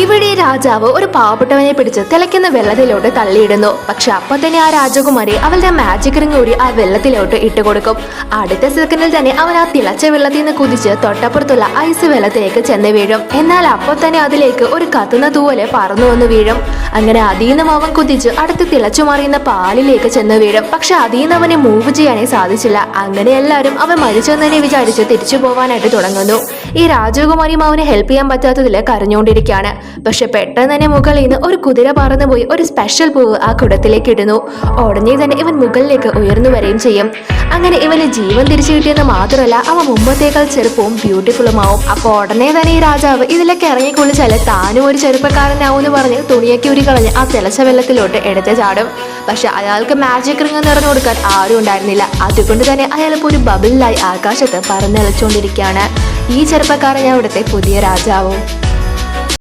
ഇവിടെ രാജാവ് ഒരു പാവപ്പെട്ടവനെ പിടിച്ച് തിളയ്ക്കുന്ന വെള്ളത്തിലോട്ട് തള്ളിയിടുന്നു. പക്ഷെ അപ്പൊ തന്നെ ആ രാജകുമാരി അവളുടെ മാജിക് റിംഗ് കൂടി ആ വെള്ളത്തിലോട്ട് ഇട്ടുകൊടുക്കും. അടുത്ത സെക്കൻഡിൽ തന്നെ അവൻ ആ തിളച്ച വെള്ളത്തിൽ നിന്ന് കുതിച്ച് തൊട്ടപ്പുറത്തുള്ള ഐസ് വെള്ളത്തിലേക്ക് ചെന്ന് വീഴും. എന്നാൽ അപ്പോൾ തന്നെ അതിലേക്ക് ഒരു കത്തുന്ന തൂവല് പറന്നു വന്ന് വീഴും. അങ്ങനെ അതിൽ നിന്നും അവൻ കുതിച്ച് അടുത്ത് തിളച്ചു മറിയുന്ന പാലിലേക്ക് ചെന്ന് വീഴും. പക്ഷെ അതിൽ നിന്ന് അവനെ മൂവ് ചെയ്യാനേ സാധിച്ചില്ല. അങ്ങനെ എല്ലാവരും അവൻ മരിച്ചെന്നെ വിചാരിച്ച് തിരിച്ചു പോവാനായിട്ട് തുടങ്ങുന്നു. ഈ രാജകുമാരിയും അവനെ ഹെൽപ്പ് ചെയ്യാൻ പറ്റാത്തതിൽ കരഞ്ഞുകൊണ്ടിരിക്കുകയാണ്. പക്ഷെ പെട്ടെന്ന് തന്നെ മുകളിൽ നിന്ന് ഒരു കുതിര പറന്നുപോയി ഒരു സ്പെഷ്യൽ പൂവ് ആ കുടത്തിലേക്ക് ഇടുന്നു. ഉടനെ തന്നെ ഇവൻ മുകളിലേക്ക് ഉയർന്നു വരികയും ചെയ്യും. അങ്ങനെ ഇവന് ജീവൻ തിരിച്ചു കിട്ടിയെന്ന് മാത്രമല്ല, അവൻ മുമ്പത്തേക്കാൾ ചെറുപ്പവും ബ്യൂട്ടിഫുള്ളുമാവും. അപ്പൊ ഉടനെ തന്നെ ഈ രാജാവ് ഇതിലൊക്കെ ഇറങ്ങി കുളിച്ചാല് താനും ഒരു ചെറുപ്പക്കാരനാവും എന്ന് പറഞ്ഞ് തുണിയൊക്കെ ഉരി കളഞ്ഞ് ആ തിളച്ച വെള്ളത്തിലോട്ട് എടുത്ത് ചാടും. പക്ഷെ അയാൾക്ക് മാജിക് റിംഗ് നിറഞ്ഞു കൊടുക്കാൻ ആരും ഉണ്ടായിരുന്നില്ല. അതുകൊണ്ട് തന്നെ അയാളിപ്പോൾ ഒരു ബബിളിലായി ആകാശത്ത് പറന്നിളച്ചുകൊണ്ടിരിക്കുകയാണ്. ഈ ചെറുപ്പക്കാരൻ ഇവിടുത്തെ പുതിയ രാജാവും.